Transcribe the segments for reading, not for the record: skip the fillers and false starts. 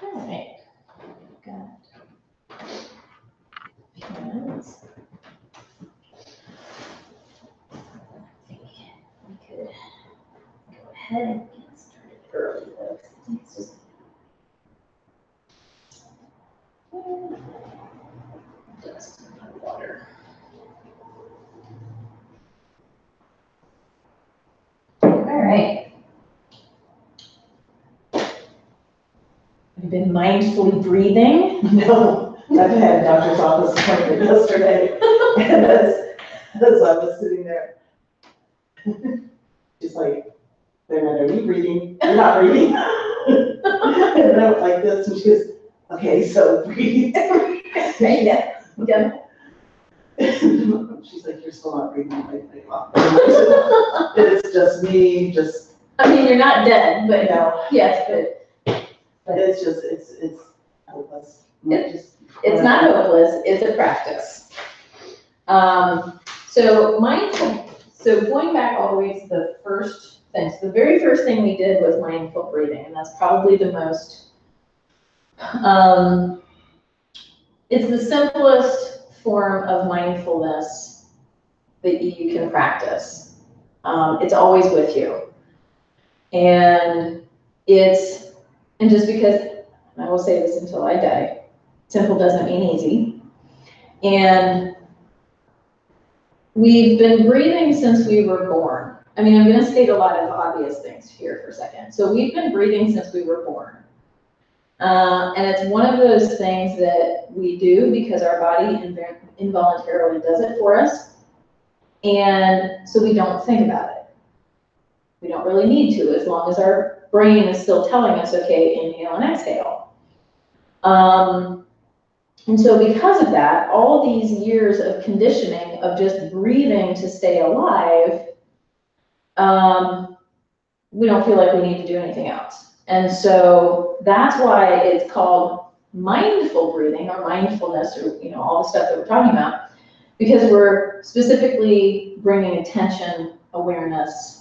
All right. Got pens. I think we could go ahead and get started early though, 'cause I think it's just my water. All right. Have you been mindfully breathing? No, I've had a doctor's office appointment yesterday, and as I was sitting there, she's like, "Wait a minute, are you breathing? You're not breathing." And I went like this, and she goes, "Okay, so breathe." Right, yeah. She's like, "You're still not breathing." I'm like, "Well, it's just me, just." I mean, you're not dead, but No. yes, but It's just, it's hopeless. it's not hopeless, it's a practice. So going back all the way to the first thing, so the very first thing we did was mindful breathing, and that's probably the most, it's the simplest form of mindfulness that you can practice. It's always with you. And just because, and I will say this until I die, simple doesn't mean easy. And we've been breathing since we were born. I mean, I'm going to state a lot of obvious things here for a second. So we've been breathing since we were born. And it's one of those things that we do because our body involuntarily does it for us. And so we don't think about it. We don't really need to, as long as our brain is still telling us, okay, inhale and exhale. And so because of that, all these years of conditioning of just breathing to stay alive, we don't feel like we need to do anything else. And so that's why it's called mindful breathing or mindfulness, or all the stuff that we're talking about, because we're specifically bringing attention, awareness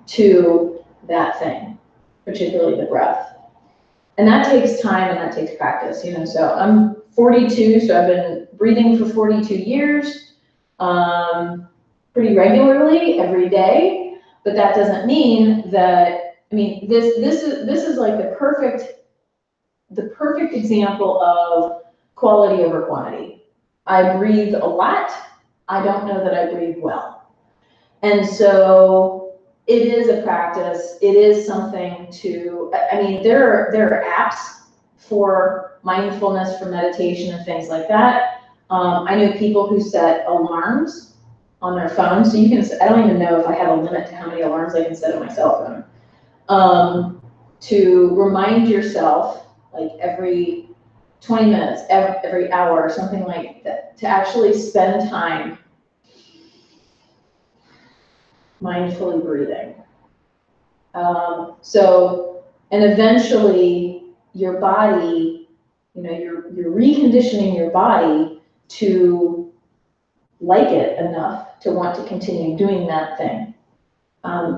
to that thing, particularly the breath. And that takes time and that takes practice, so I'm 42, so I've been breathing for 42 years, pretty regularly every day, but that doesn't mean that, this is like the perfect example of quality over quantity. I breathe a lot. I don't know that I breathe well. And so it is a practice. It is something to, there are apps for mindfulness, for meditation and things like that. I know people who set alarms on their phone. So you can, I don't even know if I have a limit to how many alarms I can set on my cell phone. To remind yourself, like every 20 minutes, every hour, or something like that, to actually spend time mindfully breathing. And eventually your body, you're reconditioning your body to like it enough to want to continue doing that thing.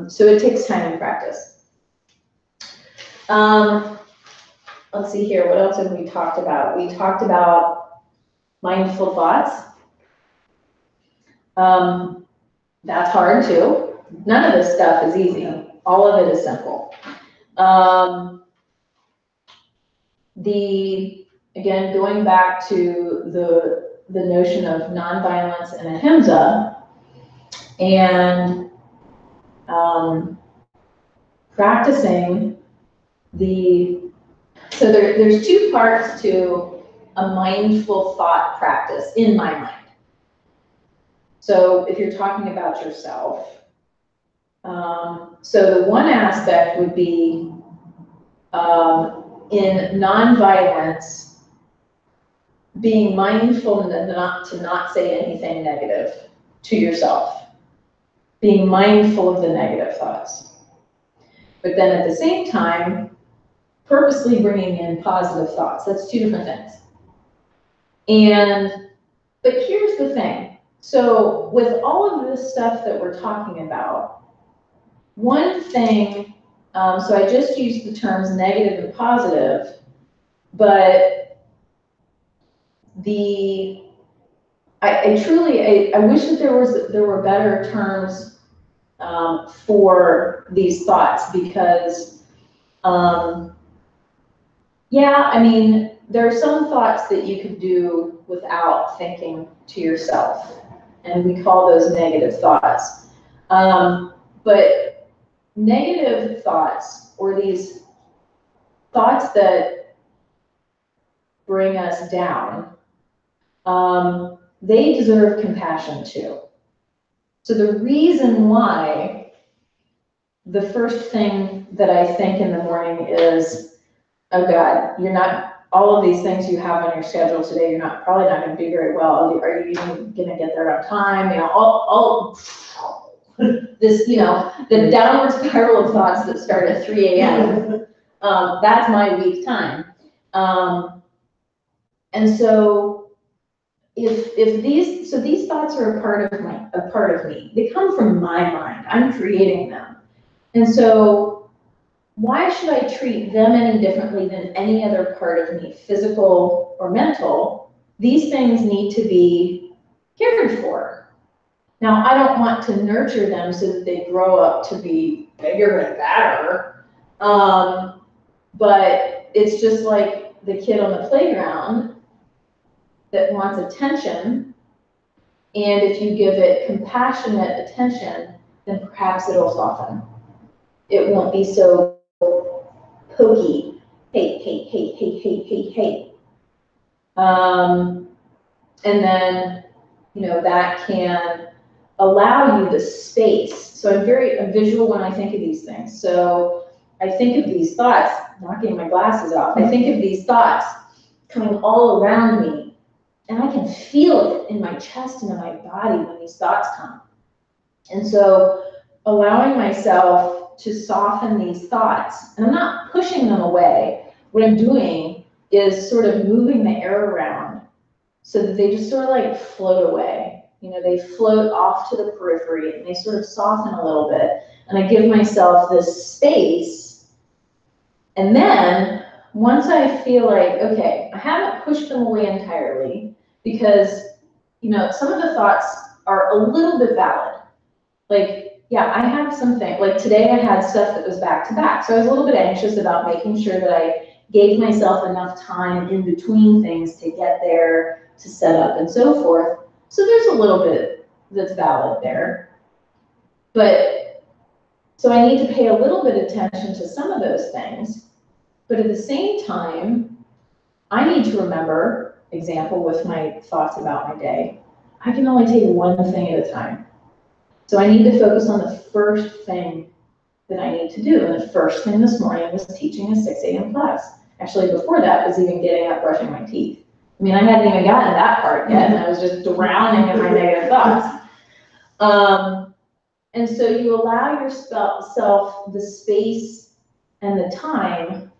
So it takes time and practice. Let's see here, what else have we talked about? We talked about mindful thoughts. That's hard too. None of this stuff is easy. All of it is simple. Again, going back to the notion of nonviolence and ahimsa, and practicing so there's two parts to a mindful thought practice in my mind. So if you're talking about yourself, so the one aspect would be in nonviolence, being mindful to not say anything negative to yourself, being mindful of the negative thoughts. But then at the same time, purposely bringing in positive thoughts. That's two different things. But here's the thing. So with all of this stuff that we're talking about, one thing So I just used the terms negative and positive, but I truly, I wish that there were better terms for these thoughts, because yeah, I mean, there are some thoughts that you could do without thinking to yourself, and we call those negative thoughts. But negative thoughts, or these thoughts that bring us down, they deserve compassion too. So the reason why the first thing that I think in the morning is, oh God, you're not, all of these things you have on your schedule today, you're probably not gonna do very well. Are you even gonna get there on time? You know, all this, you know, the downward spiral of thoughts that start at 3 a.m. That's my weak time. And so if these thoughts are a part of me, they come from my mind, I'm creating them. And so why should I treat them any differently than any other part of me, physical or mental? These things need to be cared for. Now, I don't want to nurture them so that they grow up to be bigger and better. But it's just like the kid on the playground that wants attention. And if you give it compassionate attention, then perhaps it'll soften. It won't be so pokey, hey. And then, you know, that can allow you the space. So I'm visual when I think of these things. So I think of these thoughts, knocking my glasses off. I think of these thoughts coming all around me, and I can feel it in my chest and in my body when these thoughts come. And so allowing myself to soften these thoughts, and I'm not pushing them away. What I'm doing is sort of moving the air around so that they just sort of like float away. You know, they float off to the periphery and they sort of soften a little bit. And I give myself this space. And then once I feel like, okay, I haven't pushed them away entirely, because, you know, some of the thoughts are a little bit valid. Like, yeah, I have something, like today I had stuff that was back to back. So I was a little bit anxious about making sure that I gave myself enough time in between things to get there, to set up and so forth. So there's a little bit that's valid there. But, so I need to pay a little bit of attention to some of those things. But at the same time, I need to remember, example with my thoughts about my day, I can only take one thing at a time. So I need to focus on the first thing that I need to do. And the first thing this morning was teaching a 6 a.m. class. Actually, before that was even getting up, brushing my teeth. I mean, I hadn't even gotten to that part yet, and I was just drowning in my negative thoughts. And so you allow yourself the space and the time.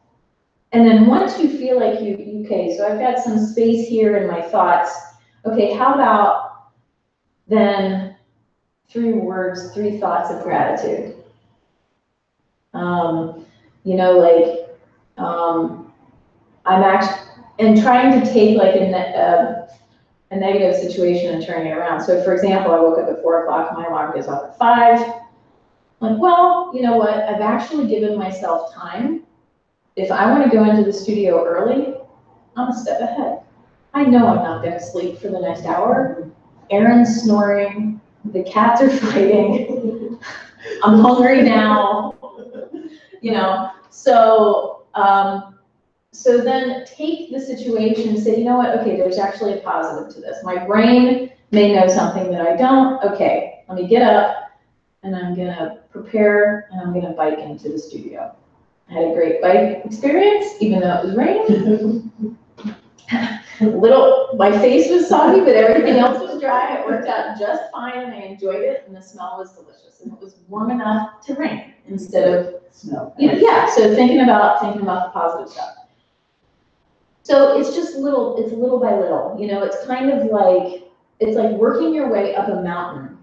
And then once you feel like okay, so I've got some space here in my thoughts. Okay, how about then 3 words, 3 thoughts of gratitude? You know, like, I'm actually, and trying to take like a negative situation and turning it around. So for example, I woke up at 4 o'clock, my alarm goes off at 5. Like, well, you know what? I've actually given myself time. If I want to go into the studio early, I'm a step ahead. I know I'm not going to sleep for the next hour. Aaron's snoring, the cats are fighting, I'm hungry now, you know. So, so then take the situation and say, you know what, okay, there's actually a positive to this. My brain may know something that I don't. Okay, let me get up and I'm gonna prepare and I'm gonna bike into the studio. I had a great bike experience, even though it was raining. My face was soggy, but everything else was dry. It worked out just fine and I enjoyed it and the smell was delicious. And it was warm enough to rain instead of snow. You know, yeah, so thinking about the positive stuff. So it's just little by little, you know, it's kind of like, it's like working your way up a mountain.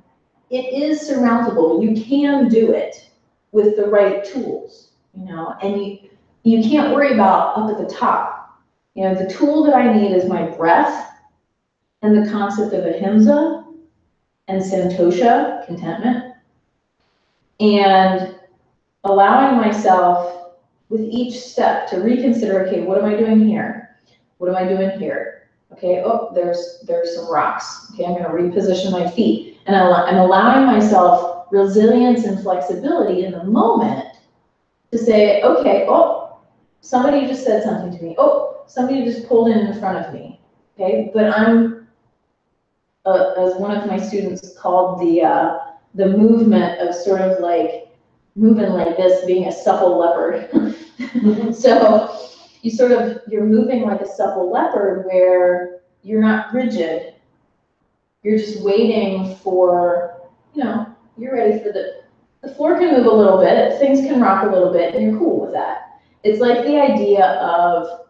It is surmountable. You can do it with the right tools. you know, and you can't worry about up at the top. You know, the tool that I need is my breath and the concept of ahimsa and santosha, contentment, and allowing myself with each step to reconsider, okay, what am I doing here? What am I doing here? Okay, oh, there's some rocks. Okay, I'm gonna reposition my feet. And I'm allowing myself resilience and flexibility in the moment to say, okay, oh, somebody just said something to me. Oh, somebody just pulled in front of me. Okay, but I'm, as one of my students called the movement of sort of like moving like this, being a supple leopard. So you're moving like a supple leopard where you're not rigid. You're just waiting for, you know, you're ready for the floor can move a little bit, things can rock a little bit, and you're cool with that. It's like the idea of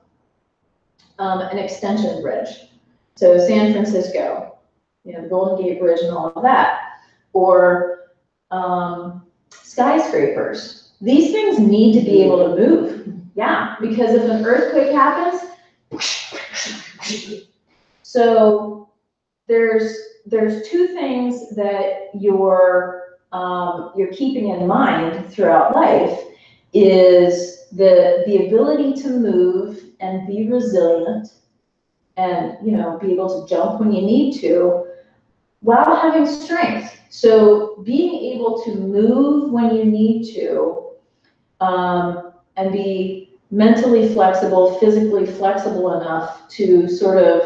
an extension bridge. So San Francisco, you know, the Golden Gate Bridge and all of that, or skyscrapers. These things need to be able to move. Yeah, because if an earthquake happens, so there's two things that you're keeping in mind throughout life is the ability to move and be resilient and, you know, be able to jump when you need to while having strength. So being able to move when you need to and be mentally flexible, physically flexible enough to sort of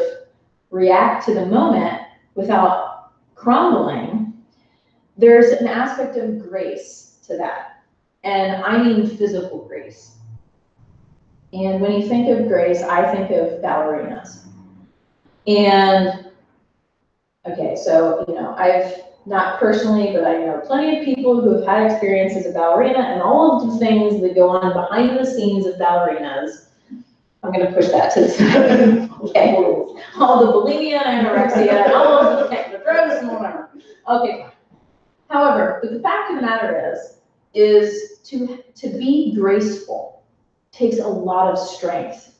react to the moment without crumbling, there's an aspect of grace to that. And I mean physical grace. And when you think of grace, I think of ballerinas. And, okay, so, you know, I've not personally, but I know plenty of people who have had experience as a ballerina and all of the things that go on behind the scenes of ballerinas. I'm gonna push that to the side. Okay, all the bulimia and anorexia and all of the drugs and whatever. Okay, however, but the fact of the matter is to be graceful takes a lot of strength.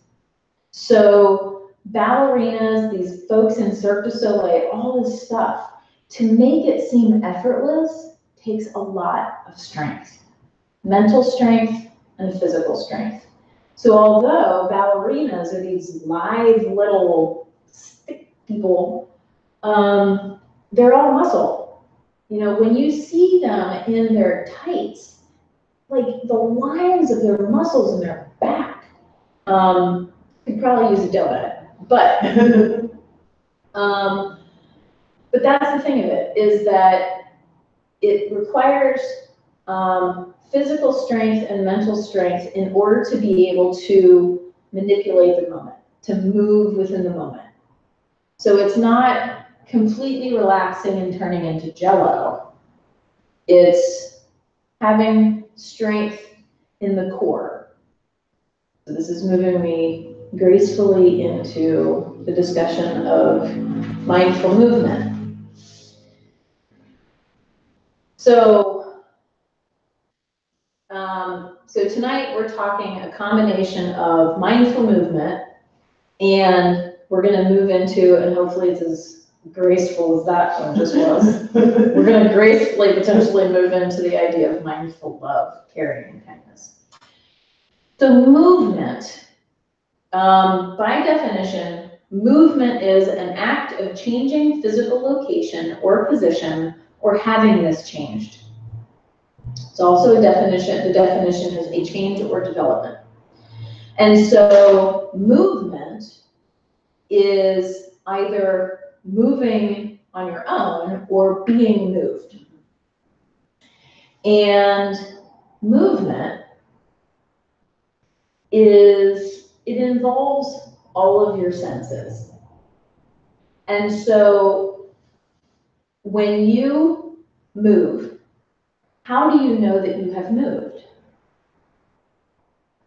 So ballerinas, these folks in Cirque du Soleil, all this stuff, to make it seem effortless takes a lot of strength, mental strength and physical strength. So although ballerinas are these live little stick people, they're all muscle. You know, when you see them in their tights, like the lines of their muscles in their back, could probably use a donut, but but that's the thing of it, is that it requires physical strength and mental strength in order to be able to manipulate the moment, to move within the moment. So it's not completely relaxing and turning into jello. It's having strength in the core. So this is moving me gracefully into the discussion of mindful movement. So tonight we're talking a combination of mindful movement, and we're going to move into, and hopefully it's as graceful as that one just was. We're going to gracefully potentially move into the idea of mindful love, caring, and kindness. So movement, by definition, movement is an act of changing physical location or position or having this changed. It's also a definition, the definition is a change or development. And so movement is either moving on your own or being moved. And movement it involves all of your senses. And so when you move, how do you know that you have moved?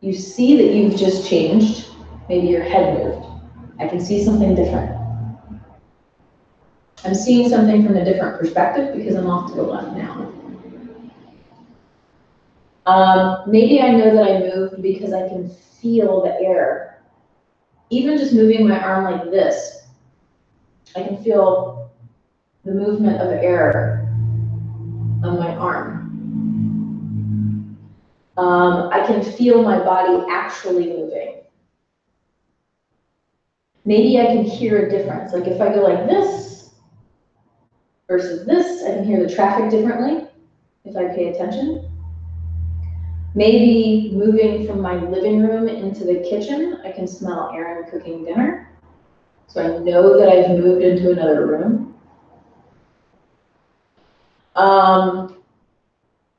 You see that you've just changed. Maybe your head moved. I can see something different. I'm seeing something from a different perspective because I'm off to the left now. Maybe I know that I moved because I can feel the air. Even just moving my arm like this, I can feel the movement of air on my arm. I can feel my body actually moving. Maybe I can hear a difference. Like if I go like this versus this, I can hear the traffic differently if I pay attention. Maybe moving from my living room into the kitchen, I can smell Aaron cooking dinner. So I know that I've moved into another room.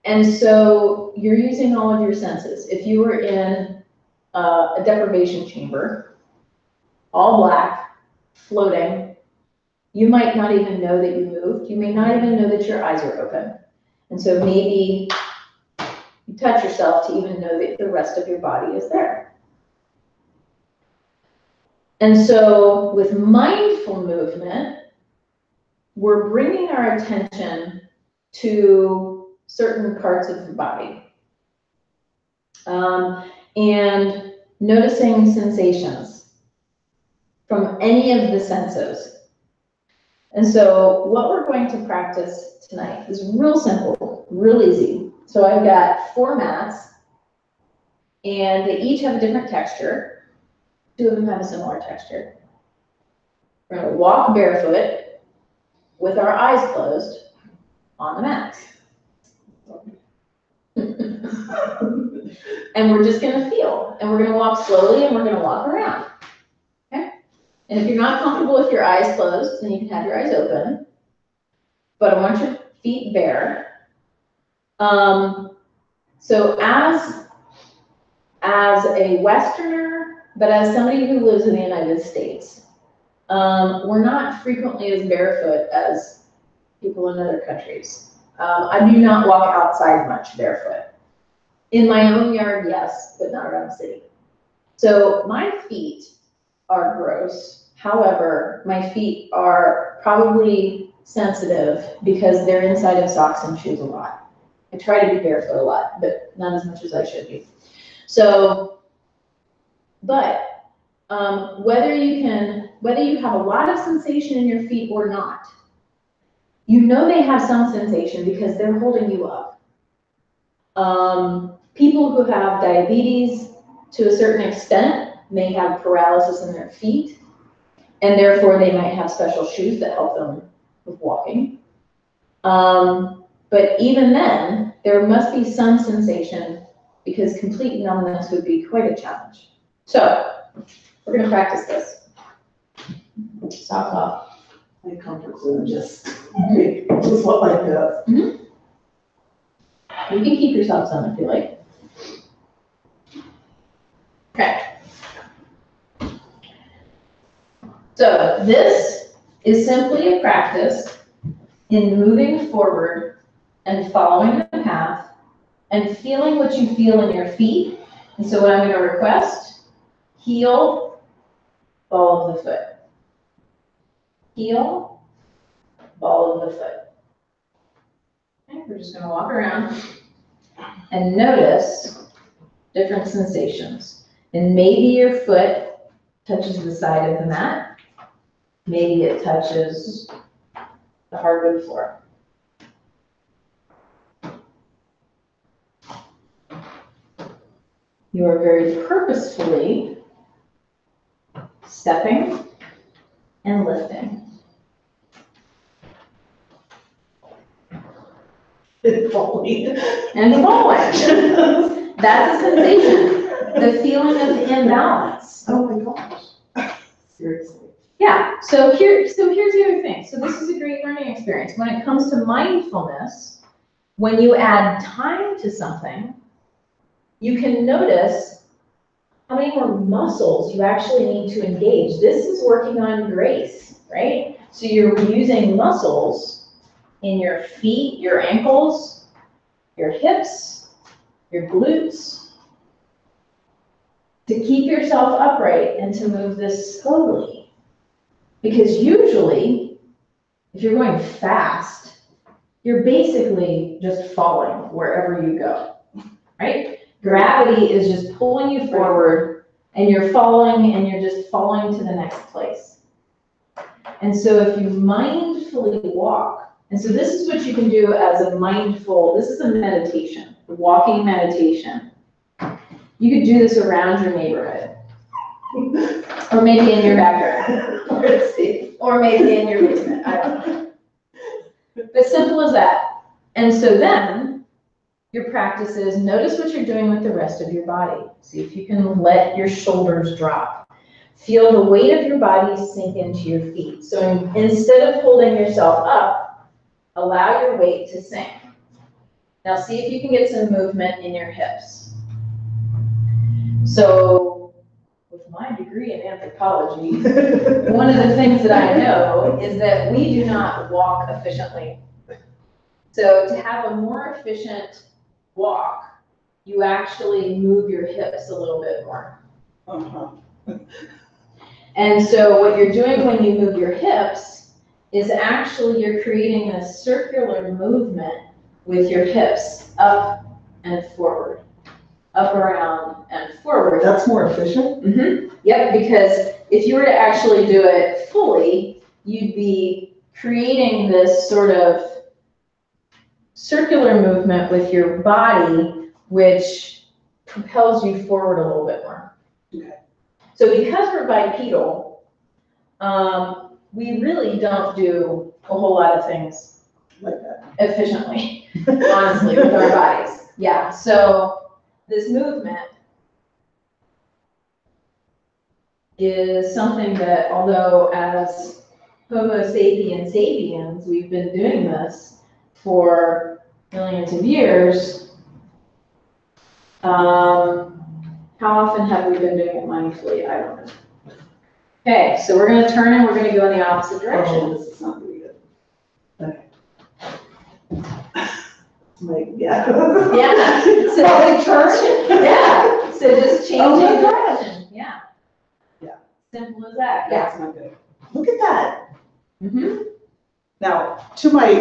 And so you're using all of your senses. If you were in a deprivation chamber, all black, floating, you might not even know that you moved. You may not even know that your eyes are open. And so maybe you touch yourself to even know that the rest of your body is there. And so with mindful movement, we're bringing our attention to certain parts of the body and noticing sensations from any of the senses. And so what we're going to practice tonight is real simple, real easy. So I've got 4 mats, and they each have a different texture. 2 of them have a similar texture. We're going to walk barefoot with our eyes closed on the mats. And we're just going to feel, and we're going to walk slowly, and we're going to walk around. Okay? And if you're not comfortable with your eyes closed, then you can have your eyes open. But I want your feet bare. So as a Westerner, but as somebody who lives in the United States, we're not frequently as barefoot as people in other countries. I do not walk outside much barefoot. In my own yard, yes, but not around the city. So my feet are gross. However, my feet are probably sensitive because they're inside of socks and shoes a lot. I try to be barefoot a lot, but not as much as I should be. So, but whether you have a lot of sensation in your feet or not, you know they have some sensation because they're holding you up. People who have diabetes, to a certain extent, may have paralysis in their feet, and therefore they might have special shoes that help them with walking. But even then, there must be some sensation because complete numbness would be quite a challenge. So, we're going to practice this. Socks off. My comfort zone just what like that. You can keep your socks on if you like. Okay. So this is simply a practice in moving forward and following the path and feeling what you feel in your feet. And so what I'm going to request, heel, ball of the foot. Heel, ball of the foot. Okay, we're just going to walk around and notice different sensations. And maybe your foot touches the side of the mat. Maybe it touches the hardwood floor. You are very purposefully stepping and lifting. And falling. And falling. That's a sensation. The feeling of imbalance. Oh my gosh. Seriously. Yeah, so here's the other thing. So this is a great learning experience. When it comes to mindfulness, when you add time to something, you can notice how many more muscles you actually need to engage. This is working on grace, right? So you're using muscles in your feet, your ankles, your hips, your glutes, to keep yourself upright and to move this slowly. Because usually, if you're going fast, you're basically just falling wherever you go. right? Gravity is just pulling you forward, and you're falling, and you're just falling to the next place. And so if you mindfully walk, and so this is what you can do as a mindful, this is a meditation, a walking meditation. You could do this around your neighborhood, or maybe in your backyard, or maybe in your basement, I don't know. As simple as that. And so then, your practice is notice what you're doing with the rest of your body. See if you can let your shoulders drop. Feel the weight of your body sink into your feet. So instead of holding yourself up, allow your weight to sink. Now see if you can get some movement in your hips. So with my degree in anthropology, one of the things that I know is that we do not walk efficiently. So to have a more efficient walk, you actually move your hips a little bit more. And so what you're doing when you move your hips is actually you're creating a circular movement with your hips up and forward, up, around, and forward. That's more efficient? Mm-hmm. Yep, because if you were to actually do it fully, you'd be creating this sort of circular movement with your body, which propels you forward a little bit more. Okay. So because we're bipedal, we really don't do a whole lot of things like that efficiently, honestly, with our bodies. Yeah, so this movement is something that, although as Homo sapiens sapiens, we've been doing this for millions of years, how often have we been doing it mindfully? I don't know. Okay, so we're going to turn and we're going to go in the opposite direction. Oh, this is not really good. Okay. Yeah. Yeah. So turn. Yeah. So just changing direction. Yeah. Yeah. Simple as that. That's not good. Look at that. Mm-hmm. Now, to my,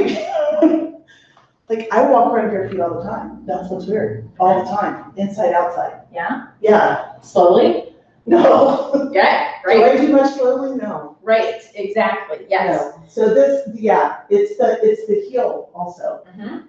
like, I walk around bare feet all the time. That's what's weird. All the time. Inside, outside. Yeah. Yeah. Slowly. No. Yeah. Right. Do Right. I do much slowly? No. Right. Exactly. Yes. No. So this, yeah, it's the heel also. Mm-hmm.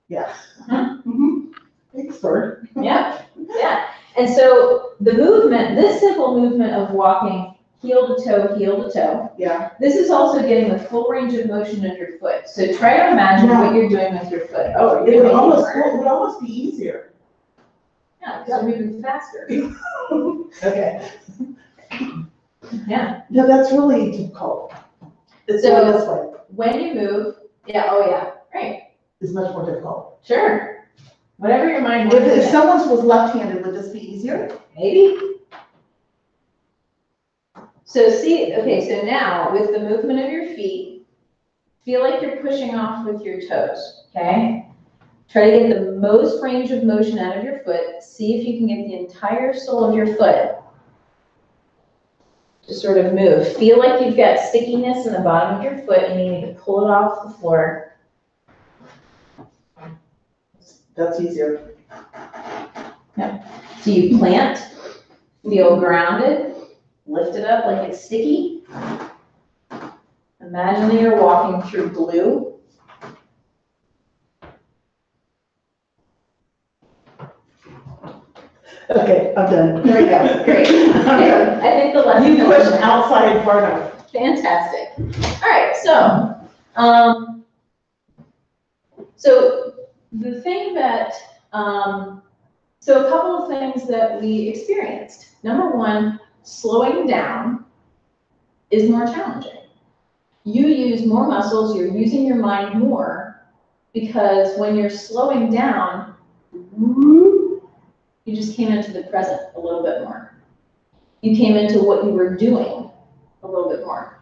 Yeah. Mm-hmm. Mm-hmm. Thanks, Bird. Yeah. Yeah. And so the movement, this simple movement of walking heel to toe, Yeah. this is also getting the full range of motion of your foot. So try to imagine what you're doing with your foot. Oh, It would almost be easier. Yeah, because you're moving faster. Okay. Yeah. No, that's really difficult. It's So- this way. When you move, yeah, oh yeah, right, It's much more difficult. sure. Whatever your mind wants. If someone was left-handed, would this be easier? Maybe. So see, okay, so now with the movement of your feet, feel like you're pushing off with your toes, okay? Try to get the most range of motion out of your foot. See if you can get the entire sole of your foot to sort of move. Feel like you've got stickiness in the bottom of your foot and you need to pull it off the floor. That's easier. So you plant, feel grounded, lift it up like it's sticky. Imagine that you're walking through glue. Okay, I'm done. There we go, great. Okay, I think the lesson. You pushed outside far enough. Fantastic. All right, so the thing that, so a couple of things that we experienced. Number one, slowing down is more challenging. You use more muscles, you're using your mind more, because when you're slowing down, you just came into the present a little bit more. You came into what you were doing a little bit more.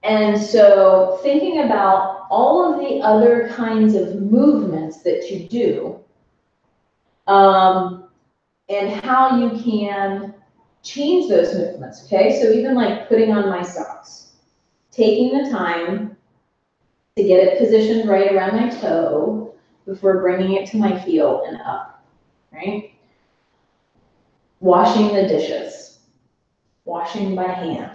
And so thinking about all of the other kinds of movements that you do, and how you can change those movements, okay? So even like putting on my socks, taking the time to get it positioned right around my toe, before bringing it to my heel and up, right? Washing the dishes, washing by hand,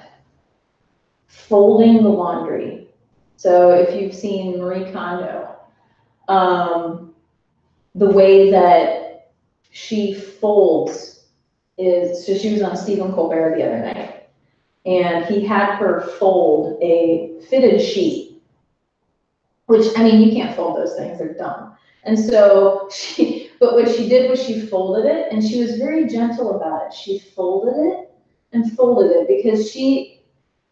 folding the laundry. So if you've seen Marie Kondo, the way that she folds is, so she was on Stephen Colbert the other night, and he had her fold a fitted sheet, which, I mean, you can't fold those things, they're dumb. And so but what she did was she folded it, and she was very gentle about it. She folded it and folded it because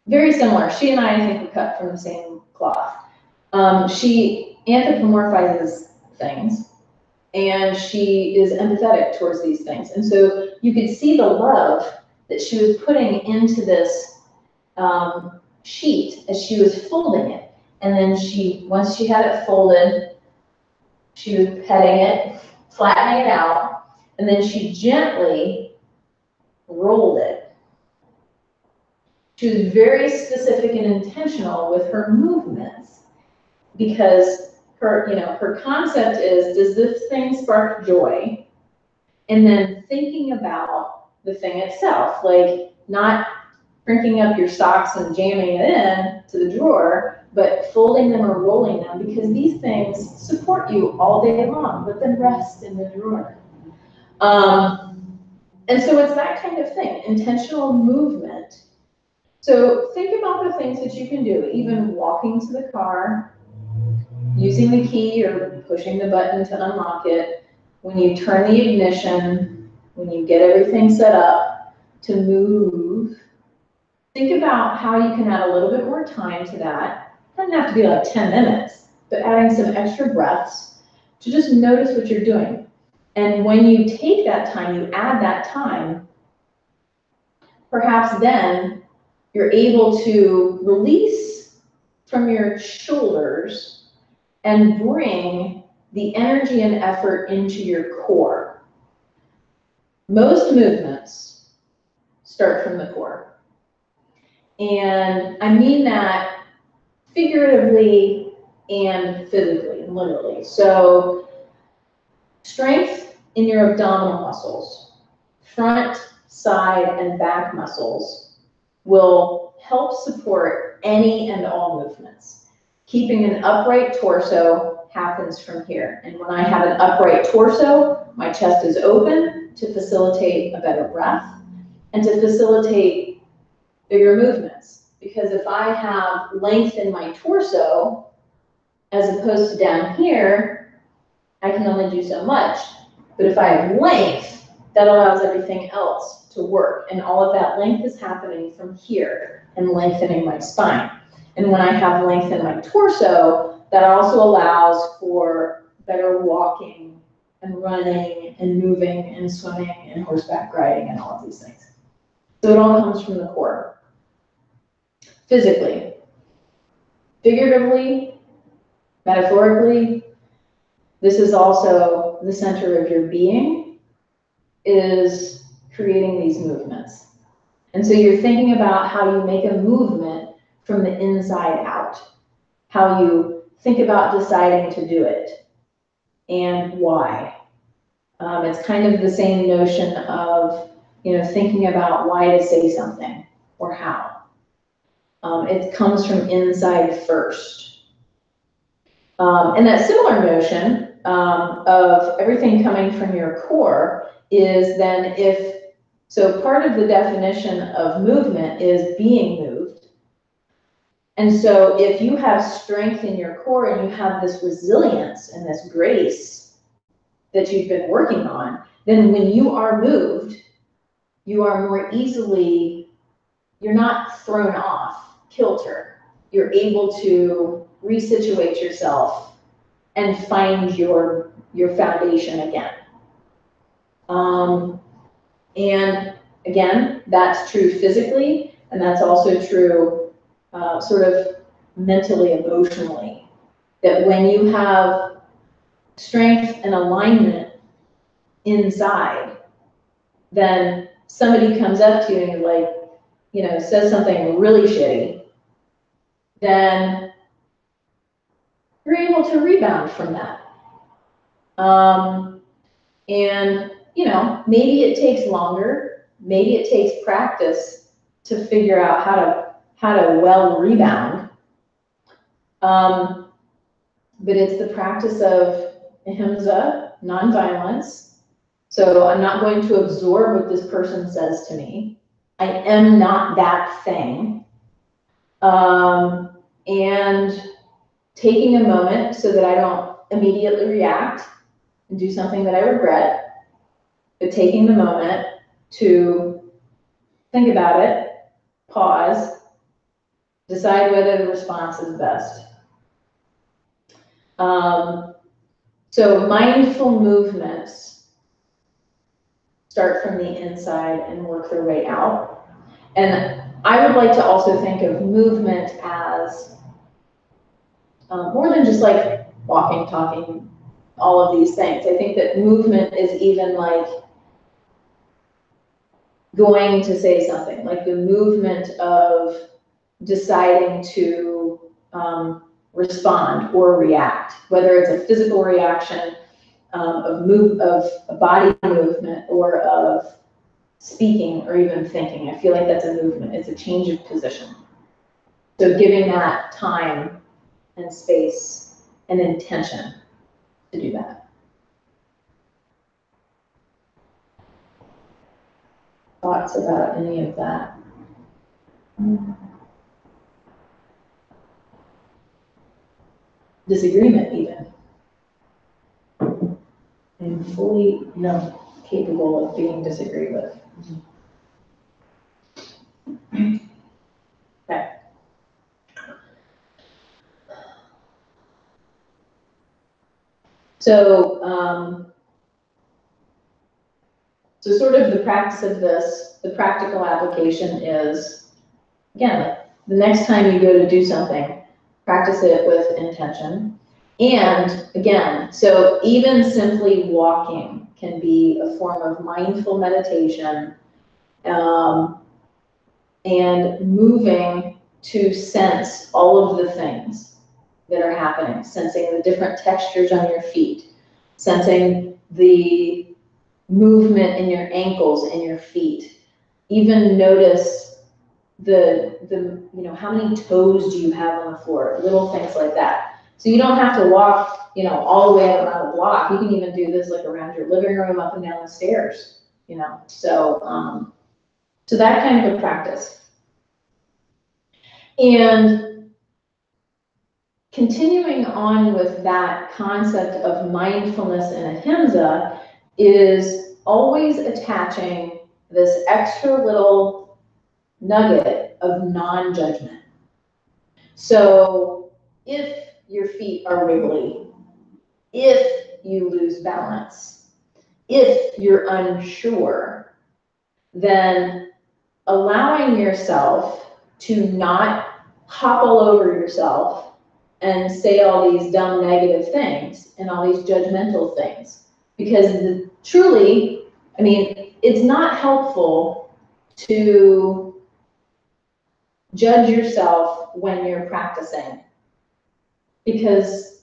very similar, she and I think, were cut from the same cloth. She anthropomorphizes things, and she is empathetic towards these things. And so you could see the love that she was putting into this sheet as she was folding it. And then once she had it folded, she was petting it, flattening it out, and then she gently rolled it. She was very specific and intentional with her movements, because her concept is, does this thing spark joy? And then thinking about the thing itself, like not cranking up your socks and jamming it in to the drawer, but folding them or rolling them, because these things support you all day long. Let them rest in the drawer. And so it's that kind of thing, intentional movement. So think about the things that you can do, even walking to the car, using the key or pushing the button to unlock it, when you turn the ignition, when you get everything set up to move. Think about how you can add a little bit more time to that. It doesn't have to be like 10 minutes, but adding some extra breaths to just notice what you're doing. And when you take that time, you add that time, perhaps then you're able to release from your shoulders and bring the energy and effort into your core. Most movements start from the core. And I mean that figuratively and physically, literally. So strength in your abdominal muscles, front, side, and back muscles will help support any and all movements. Keeping an upright torso happens from here. And when I have an upright torso, my chest is open to facilitate a better breath and to facilitate bigger movements. Because if I have length in my torso, as opposed to down here, I can only do so much. But if I have length, that allows everything else to work. And all of that length is happening from here and lengthening my spine. And when I have length in my torso, that also allows for better walking and running and moving and swimming and horseback riding and all of these things. So it all comes from the core. Physically, figuratively, metaphorically, this is also the center of your being, is creating these movements. And so you're thinking about how you make a movement from the inside out, how you think about deciding to do it, and why. It's kind of the same notion of, thinking about why to say something or how. It comes from inside first. And that similar notion of everything coming from your core is then so part of the definition of movement is being moved. And so if you have strength in your core and you have this resilience and this grace that you've been working on, then when you are moved, you are more easily, you're not thrown off kilter. You're able to resituate yourself and find your foundation again. And again, that's true physically, and that's also true sort of mentally, emotionally. That when you have strength and alignment inside, then somebody comes up to you and says something really shitty, then you're able to rebound from that. And, you know, maybe it takes longer, maybe it takes practice to figure out how to well rebound. But it's the practice of ahimsa, nonviolence. So I'm not going to absorb what this person says to me. I am not that thing. And taking a moment so that I don't immediately react and do something that I regret, but taking the moment to think about it, pause, decide whether the response is best. So mindful movements start from the inside and work their way out. And I would like to also think of movement as more than just like walking, talking, all of these things. I think that movement is even like going to say something, like the movement of deciding to respond or react, whether it's a physical reaction of a body movement or of speaking or even thinking. I feel like that's a movement. It's a change of position. So giving that time and space and intention to do that. Thoughts about any of that? Disagreement even. I'm fully capable of being disagreed with. Okay. So, so sort of the practice of this, the practical application is, again, the next time you go to do something, practice it with intention. And again, so even simply walking can be a form of mindful meditation, and moving to sense all of the things that are happening, sensing the different textures on your feet, sensing the movement in your ankles and your feet. Even notice the how many toes do you have on the floor, little things like that. So you don't have to walk, all the way around the block. You can even do this like around your living room, up and down the stairs, So, so that kind of a practice. And continuing on with that concept of mindfulness and ahimsa is always attaching this extra little nugget of non-judgment. So if your feet are wiggly, if you lose balance, if you're unsure, then allowing yourself to not hop all over yourself and say all these dumb negative things and all these judgmental things. Because truly, it's not helpful to judge yourself when you're practicing, because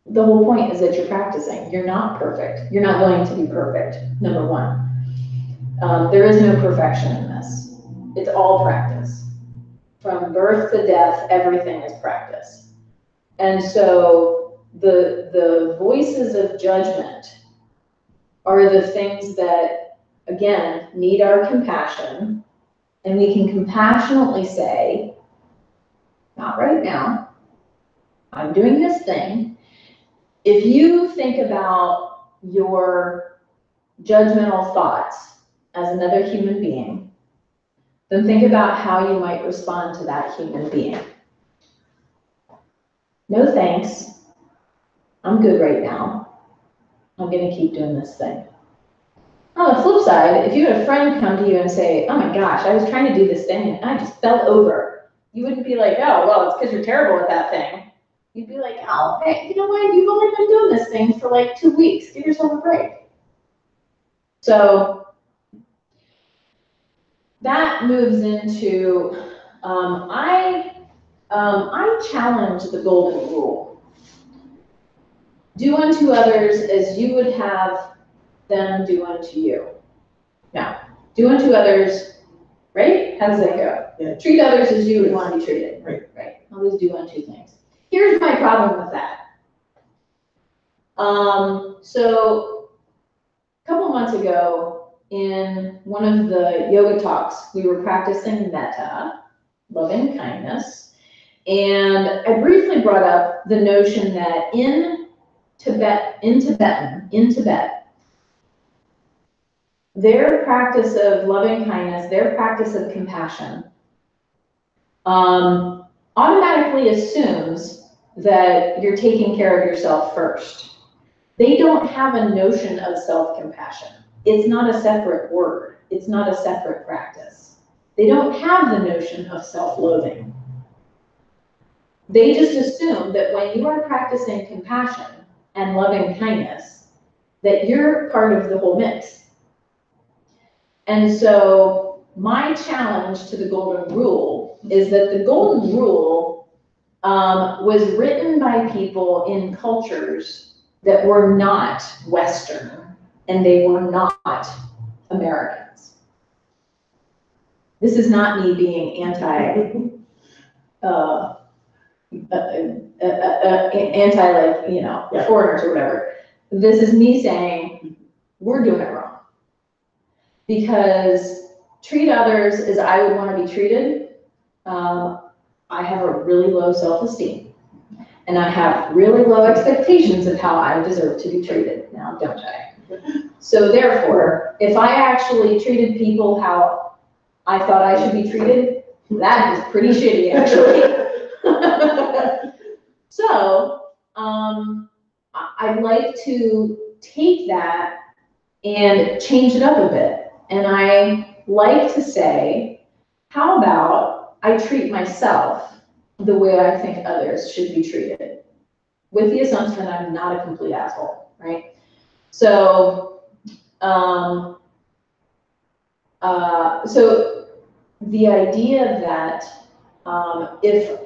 the whole point is that you're practicing. You're not perfect. You're not going to be perfect, number one. There is no perfection in this. It's all practice. From birth to death, everything is practice. And so the voices of judgment are the things that, again, need our compassion. And we can compassionately say, not right now. I'm doing this thing. If you think about your judgmental thoughts as another human being, then think about how you might respond to that human being. No thanks. I'm good right now. I'm going to keep doing this thing. On the flip side, if you had a friend come to you and say, oh my gosh, I was trying to do this thing and I just fell over, you wouldn't be like, oh, well, it's because you're terrible at that thing. You'd be like, oh, hey, you know what? You've only been doing this thing for like 2 weeks. Give yourself a break. So that moves into, I challenge the golden rule. do unto others as you would have them do unto you. Now, do unto others, right? How does that go? Yeah. Treat others as you would want to be treated. Right. Right. Always do unto things. Here's my problem with that. So a couple months ago, in one of the yoga talks, we were practicing metta, loving kindness, and I briefly brought up the notion that in Tibet, their practice of loving kindness, their practice of compassion, automatically assumes that you're taking care of yourself first. They don't have a notion of self-compassion. It's not a separate word. It's not a separate practice. They don't have the notion of self-loathing. They just assume that when you are practicing compassion and loving kindness, that you're part of the whole mix. And so my challenge to the golden rule is that the golden rule was written by people in cultures that were not Western, and they were not Americans. This is not me being anti, like, you know, Yeah. foreigners or whatever. This is me saying, we're doing it wrong. Because treat others as I would want to be treated. I have a really low self-esteem. And I have really low expectations of how I deserve to be treated. Now, don't I? So therefore, if I actually treated people how I thought I should be treated, that is pretty shitty, actually. So, I'd like to take that and change it up a bit. And I like to say, how about I treat myself the way I think others should be treated, with the assumption that I'm not a complete asshole, right? So, so the idea that if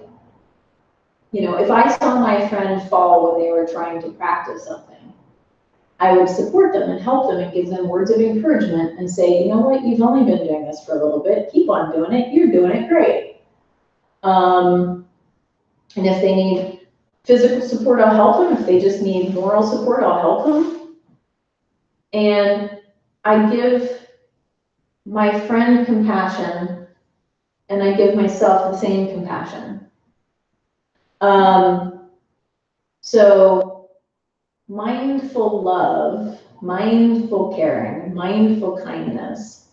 I saw my friend fall when they were trying to practice something, I would support them and help them and give them words of encouragement and say, you know what, you've only been doing this for a little bit, keep on doing it, you're doing it great. And if they need physical support, I'll help them. If they just need moral support, I'll help them. And I give my friend compassion, and I give myself the same compassion. So mindful love, mindful caring, mindful kindness.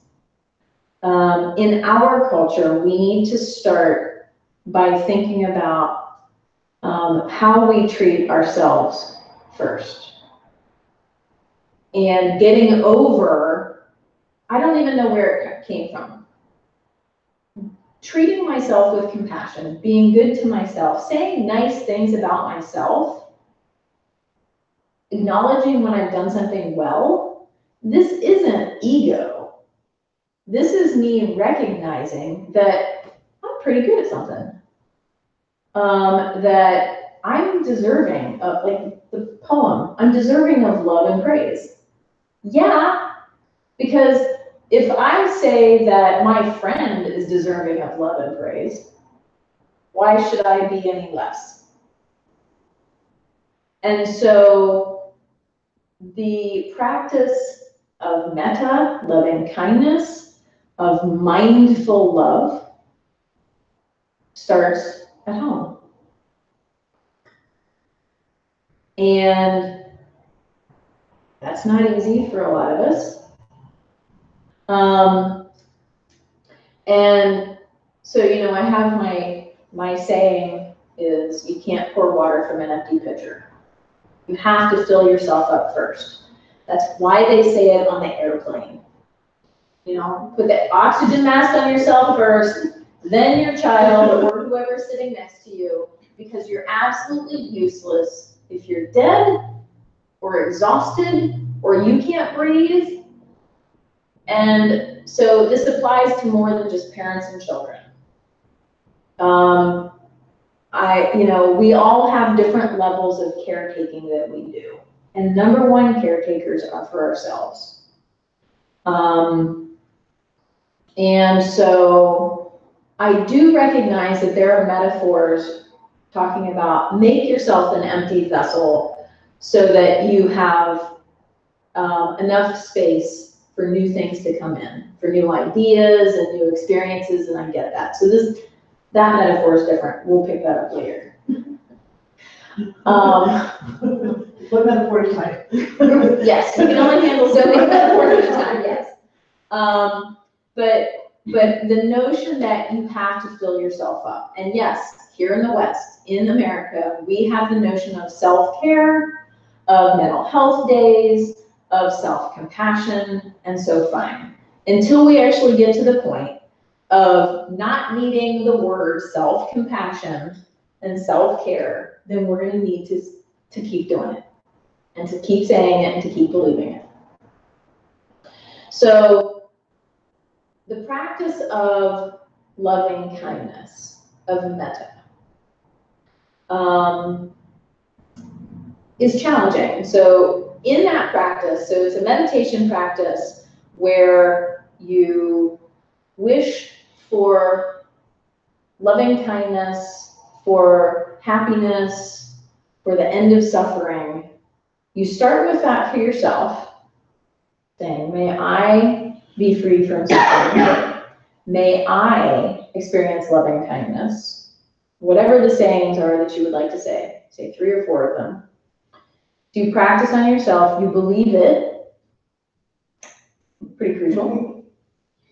In our culture, we need to start by thinking about how we treat ourselves first. And getting over, I don't even know where it came from. Treating myself with compassion, being good to myself, saying nice things about myself, acknowledging when I've done something well. This isn't ego. This is me recognizing that I'm pretty good at something. That I'm deserving of, like the poem, I'm deserving of love and praise. Yeah, because if I say that my friend is deserving of love and praise, why should I be any less? And so the practice of metta, loving kindness, of mindful love, starts at home. And that's not easy for a lot of us. And so, I have my saying is, you can't pour water from an empty pitcher. You have to fill yourself up first. That's why they say it on the airplane. Put the oxygen mask on yourself first, then your child or whoever's sitting next to you, because you're absolutely useless if you're dead or exhausted or you can't breathe. And so this applies to more than just parents and children. I we all have different levels of caretaking that we do. And number one caretakers are for ourselves. And so I do recognize that there are metaphors talking about make yourself an empty vessel so that you have enough space for new things to come in, for new ideas and new experiences, and I get that. So that metaphor is different. We'll pick that up later. What metaphor is like? Yes, you can only handle so many metaphors at a time, yes. But the notion that you have to fill yourself up, and yes, here in the West, in America, we have the notion of self-care, of mental health days, of self-compassion, and so fine. Until we actually get to the point of not needing the word self-compassion and self-care, then we're gonna need to keep doing it, and to keep saying it, and to keep believing it. So the practice of loving kindness, of metta, is challenging. So in that practice, so it's a meditation practice where you wish for loving kindness, for happiness, for the end of suffering. You start with that for yourself, saying, may I be free from suffering. May I experience loving kindness. Whatever the sayings are that you would like to say 3 or 4 of them. Do you practice on yourself? You believe it, pretty crucial,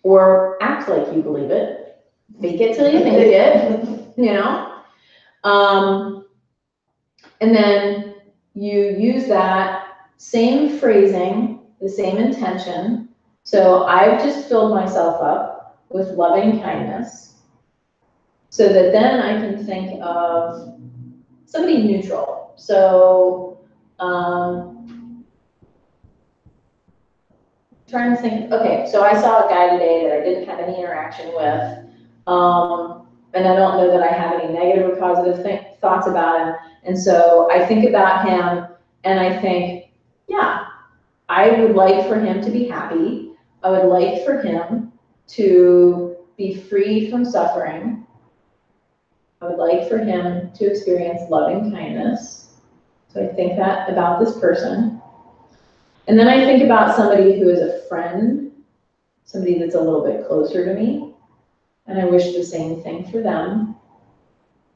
or act like you believe it. Fake it till you think it, And then you use that same phrasing, the same intention. So I've just filled myself up with loving kindness so that then I can think of somebody neutral. So, trying to think, okay, so I saw a guy today that I didn't have any interaction with, and I don't know that I have any negative or positive thoughts about him, and so I think about him, and I think, yeah, I would like for him to be happy, I would like for him to be free from suffering, I would like for him to experience loving kindness, so I think that about this person. And then I think about somebody who is a friend, somebody that's a little bit closer to me, and I wish the same thing for them.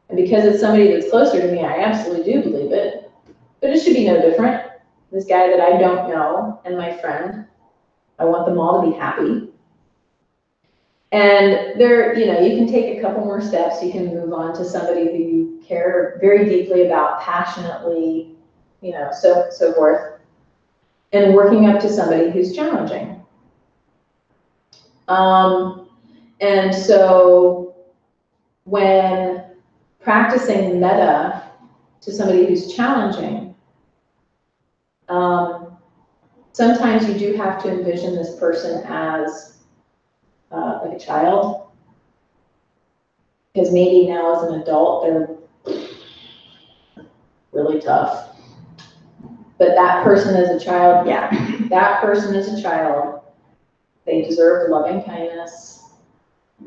And because it's somebody that's closer to me, I absolutely do believe it, but it should be no different. This guy that I don't know and my friend, I want them all to be happy. And there, you can take a couple more steps. You can move on to somebody who you care very deeply about, passionately, so forth. And working up to somebody who's challenging. And so when practicing metta to somebody who's challenging, sometimes you do have to envision this person as like a child, because maybe now as an adult they're really tough. But that person as a child, yeah, that person as a child, they deserve loving kindness,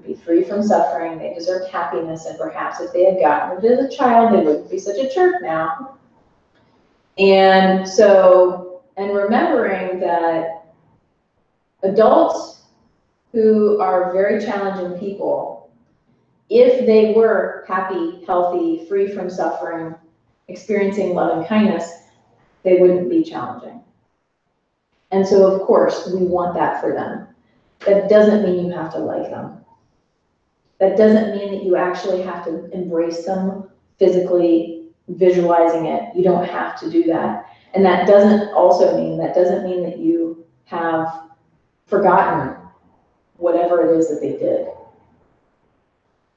be free from suffering, they deserve happiness, and perhaps if they had gotten it as a child, they wouldn't be such a jerk now. And so, and remembering that adults who are very challenging people, if they were happy, healthy, free from suffering, experiencing loving kindness, they wouldn't be challenging. And so, of course, we want that for them. That doesn't mean you have to like them. That doesn't mean that you actually have to embrace them physically, visualizing it. You don't have to do that. And that doesn't mean that you have forgotten whatever it is that they did.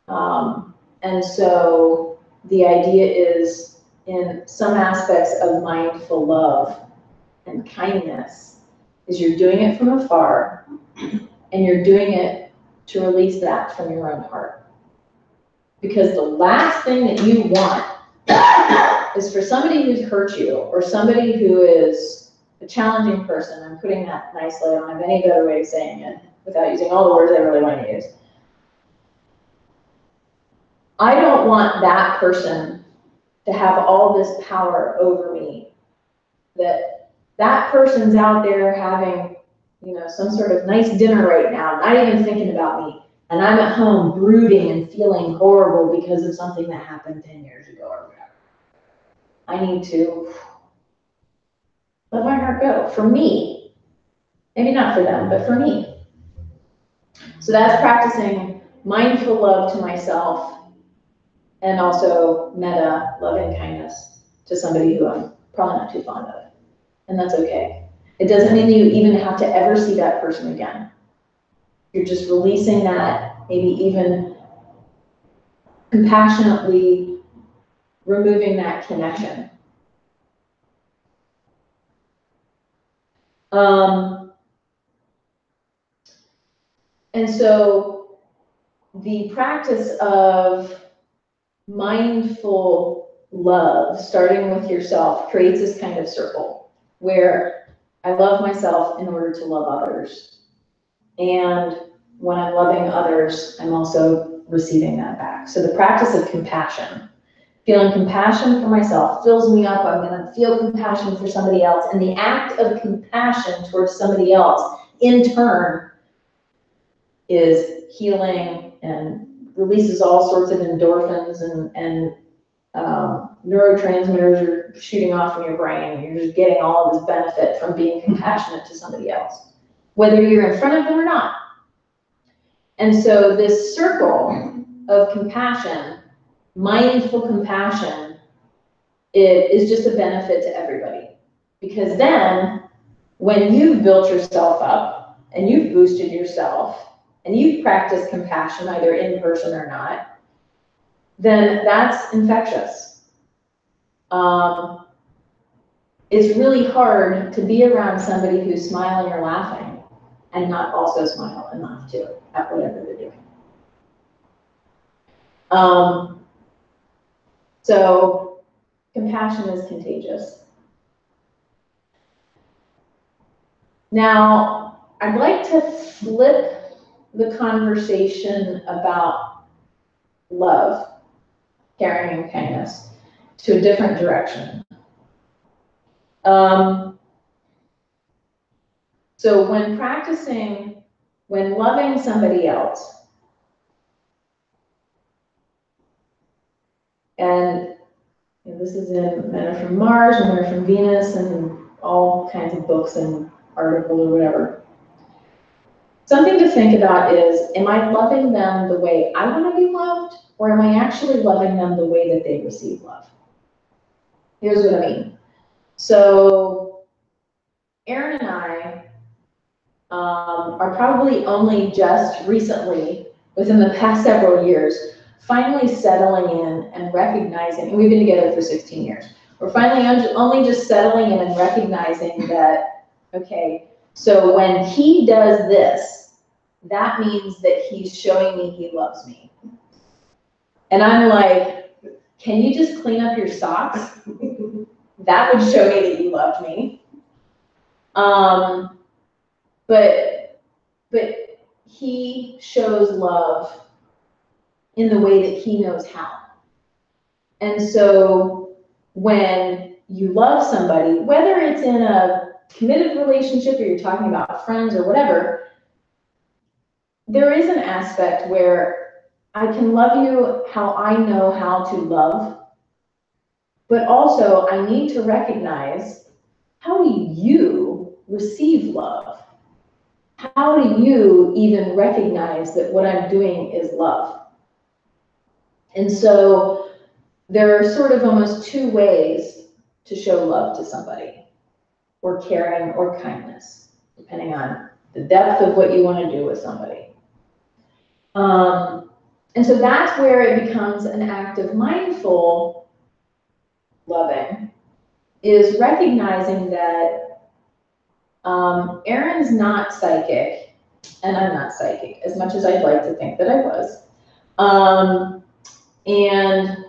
And so the idea is, in some aspects of mindful love and kindness, is you're doing it from afar, and you're doing it to release that from your own heart. Because the last thing that you want is for somebody who's hurt you, or somebody who is a challenging person. I'm putting that nicely. I don't have any better way of saying it without using all the words I really want to use. I don't want that person to have all this power over me, that person's out there having, some sort of nice dinner right now, not even thinking about me, and I'm at home brooding and feeling horrible because of something that happened 10 years ago or whatever. I need to let my heart go, for me. Maybe not for them, but for me. So that's practicing mindful love to myself, and also metta, loving kindness, to somebody who I'm probably not too fond of. And that's okay. It doesn't mean you even have to ever see that person again. You're just releasing that, maybe even compassionately removing that connection. And so the practice of mindful love, starting with yourself, creates this kind of circle where I love myself in order to love others. And when I'm loving others, I'm also receiving that back. So the practice of compassion, feeling compassion for myself fills me up. I'm going to feel compassion for somebody else. And the act of compassion towards somebody else, in turn, is healing and releases all sorts of endorphins and neurotransmitters are shooting off from your brain. You're just getting all of this benefit from being compassionate to somebody else, whether you're in front of them or not. And so this circle of compassion, mindful compassion, it is just a benefit to everybody. Because then, when you've built yourself up and you've boosted yourself and you've practiced compassion either in person or not, then that's infectious. It's really hard to be around somebody who's smiling or laughing and not also smile and laugh too at whatever they're doing. So compassion is contagious. Now, I'd like to flip the conversation about love, caring, and kindness to a different direction. So when loving somebody else, and this is in Men Are From Mars and Men Are From Venus and all kinds of books and articles or whatever. Something to think about is, am I loving them the way I want to be loved, or am I actually loving them the way that they receive love? Here's what I mean. So Erin and I are probably only just recently, within the past several years, finally settling in and recognizing, and we've been together for 16 years, we're finally only just settling in and recognizing that, okay, so when he does this, that means that he's showing me he loves me. And I'm like, can you just clean up your socks? That would show me that you loved me. But he shows love in the way that he knows how. And so when you love somebody, whether it's in a committed relationship or you're talking about friends or whatever, there is an aspect where I can love you how I know how to love, but also I need to recognize, how do you receive love? How do you even recognize that what I'm doing is love? And so there are sort of almost two ways to show love to somebody, or caring or kindness, depending on the depth of what you want to do with somebody. And so that's where it becomes an act of mindful loving, is recognizing that Erin's not psychic, and I'm not psychic, as much as I'd like to think that I was. And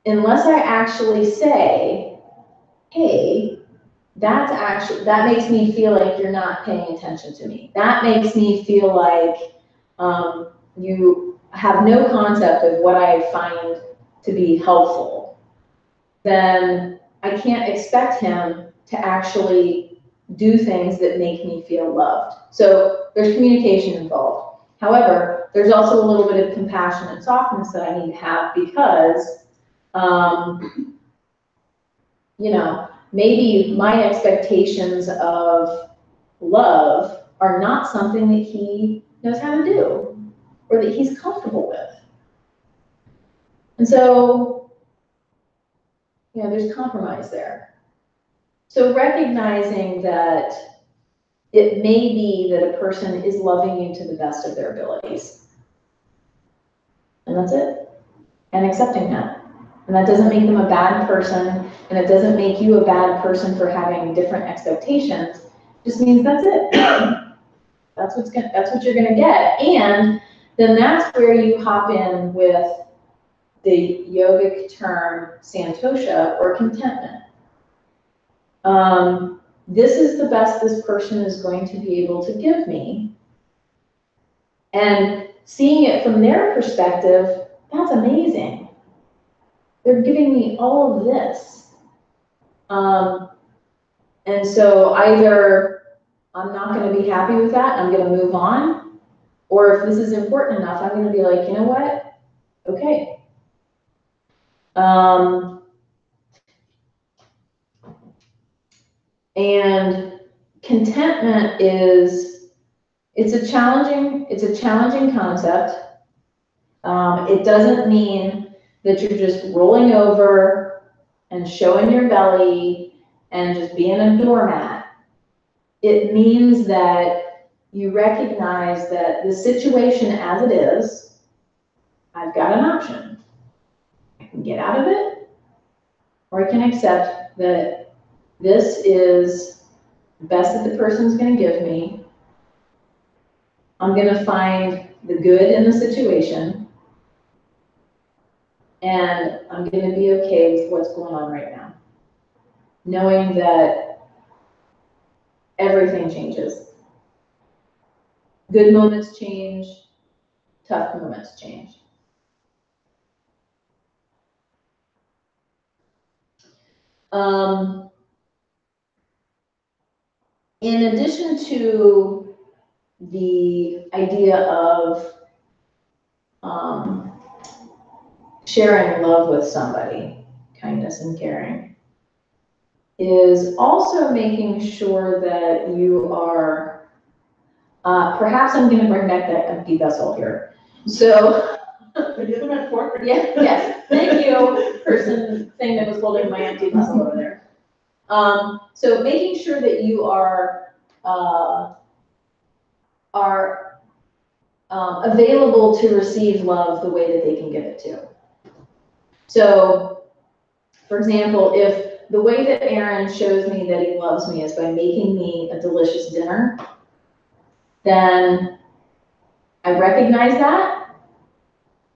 unless I actually say, hey, that makes me feel like you're not paying attention to me. That makes me feel like you have no concept of what I find to be helpful. Then I can't expect him to actually do things that make me feel loved. So there's communication involved. However, there's also a little bit of compassion and softness that I need to have because, maybe my expectations of love are not something that he knows how to do or that he's comfortable with. And so, there's compromise there. So recognizing that it may be that a person is loving you to the best of their abilities. And that's it. And accepting that. And that doesn't make them a bad person, and it doesn't make you a bad person for having different expectations. It just means that's it. That's what you're gonna get. And then that's where you hop in with the yogic term santosha, or contentment. This is the best this person is going to be able to give me. And seeing it from their perspective, that's amazing. They're giving me all of this. And so either I'm not going to be happy with that, I'm going to move on, or if this is important enough, I'm going to be like, you know what? Okay. And contentment it's a challenging concept. It doesn't mean that you're just rolling over and showing your belly and just being a doormat. It means that you recognize that the situation as it is, I've got an option. I can get out of it, or I can accept that this is the best that the person's going to give me. I'm going to find the good in the situation, and I'm going to be okay with what's going on right now, knowing that everything changes. Good moments change, tough moments change. In addition to the idea of sharing love with somebody, kindness and caring, is also making sure that you are, perhaps I'm going to bring back that empty vessel here. So, yes, thank you, thing that was holding my empty vessel over there. So making sure that you are available to receive love the way that they can give it to. So, for example, if the way that Aaron shows me that he loves me is by making me a delicious dinner, then I recognize that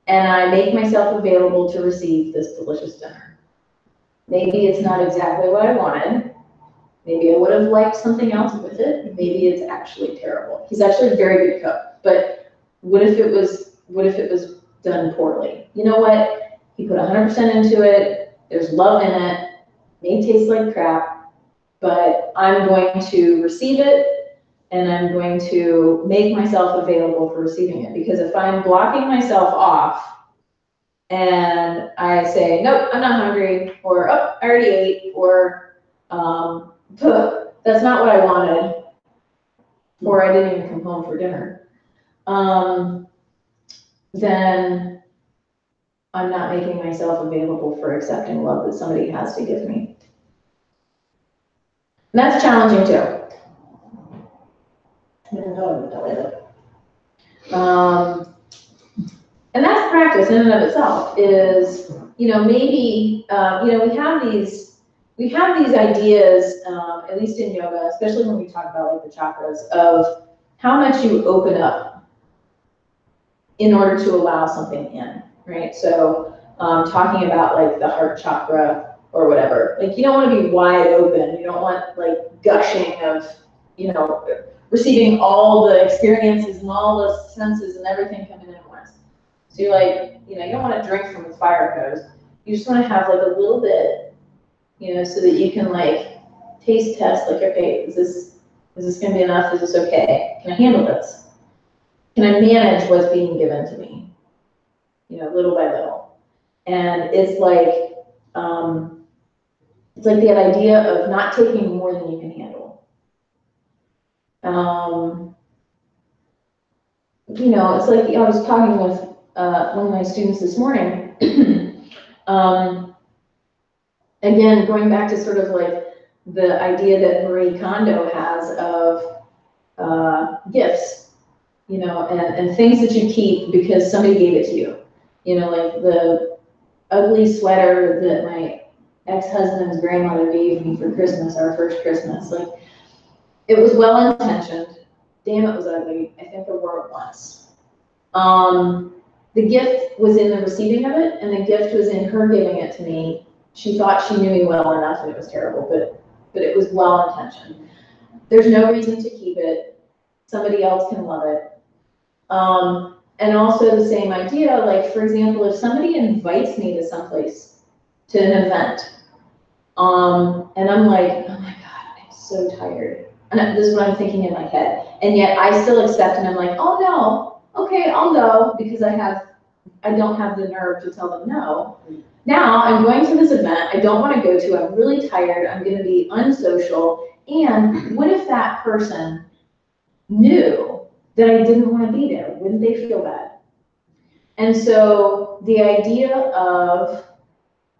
and I make myself available to receive this delicious dinner. Maybe it's not exactly what I wanted. Maybe I would have liked something else with it. Maybe it's actually terrible. He's actually a very good cook, but what if it was done poorly? You know what? He put 100% into it. There's love in it. It may taste like crap, but I'm going to receive it, and I'm going to make myself available for receiving it. Because if I'm blocking myself off and I say, nope, I'm not hungry, or oh, I already ate, or that's not what I wanted, or I didn't even come home for dinner, then I'm not making myself available for accepting love that somebody has to give me. And that's challenging too. And that's practice in and of itself. Is maybe we have these ideas, at least in yoga, especially when we talk about like the chakras, of how much you open up in order to allow something in. right? So talking about like the heart chakra or whatever, like you don't want to be wide open. You don't want like gushing of, you know, receiving all the experiences and all the senses and everything coming in at once. So you're like, you know, you don't want to drink from a fire hose. You just want to have like a little bit, you know, so that you can like taste test, like, okay, is this going to be enough? Is this okay? Can I handle this? Can I manage what's being given to me? You know, little by little. And it's like that idea of not taking more than you can handle. You know, it's like I was talking with one of my students this morning. Again, going back to sort of like the idea that Marie Kondo has of gifts, you know, and things that you keep because somebody gave it to you. You know, like the ugly sweater that my ex-husband's grandmother gave me for Christmas, our first Christmas. Like, it was well-intentioned. Damn, it was ugly. I think I wore it once. The gift was in the receiving of it, and the gift was in her giving it to me. She thought she knew me well enough, and it was terrible, but it was well-intentioned. There's no reason to keep it. Somebody else can love it. And also the same idea, like, for example, if somebody invites me to someplace, to an event, and I'm like, oh my God, I'm so tired. And this is what I'm thinking in my head. And yet I still accept, and I'm like, oh no, okay, I'll go, because I don't have the nerve to tell them no. Now I'm going to this event I don't want to go to, I'm really tired, I'm gonna be unsocial, and what if that person knew that I didn't want to be there? Wouldn't they feel bad? And so the idea of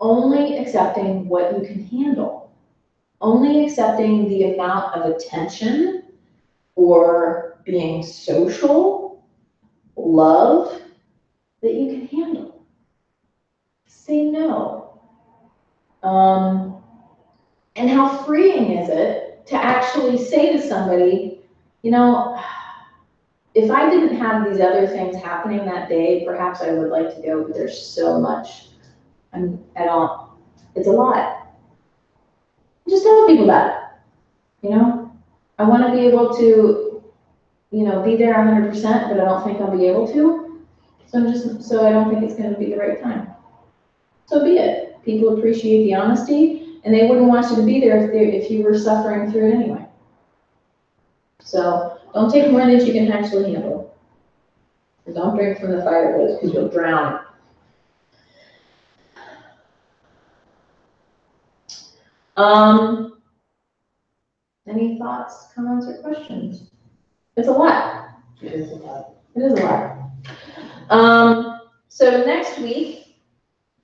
only accepting what you can handle, only accepting the amount of attention or being social, love that you can handle. Say no. And how freeing is it to actually say to somebody, you know, if I didn't have these other things happening that day, perhaps I would like to go, but there's so much. It's a lot. Just tell people that, you know, I want to be able to, you know, be there 100%, but I don't think I'll be able to. So I don't think it's going to be the right time. So be it. People appreciate the honesty, and they wouldn't want you to be there if you were suffering through it anyway. So don't take more than you can actually handle. And don't drink from the fire hose because you'll drown. Any thoughts, comments, or questions? It's a lot. It is a lot. It is a lot. So next week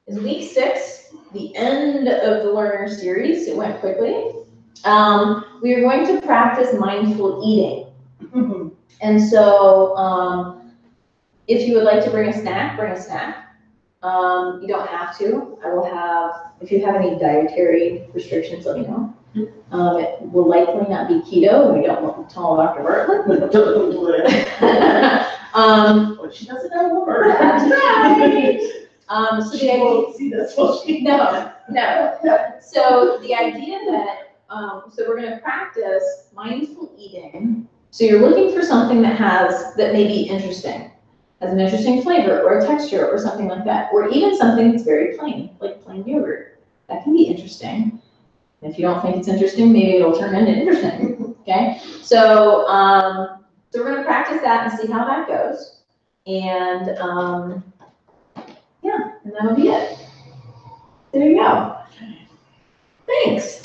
is week 6, the end of the learner series. It went quickly. We are going to practice mindful eating. And so if you would like to bring a snack, bring a snack. You don't have to. If you have any dietary restrictions, let me know. It will likely not be keto. We don't want to tell Dr. Bartlett. She doesn't know her. That's right. So She won't see this, will she? No. So the idea that, so we're going to practice mindful eating. So you're looking for something that may be interesting, has an interesting flavor or a texture or something like that, or even something that's very plain, like plain yogurt. That can be interesting. If you don't think it's interesting, maybe it'll turn into interesting. Okay, so we're going to practice that and see how that goes, and yeah, and that'll be it. There you go. Thanks.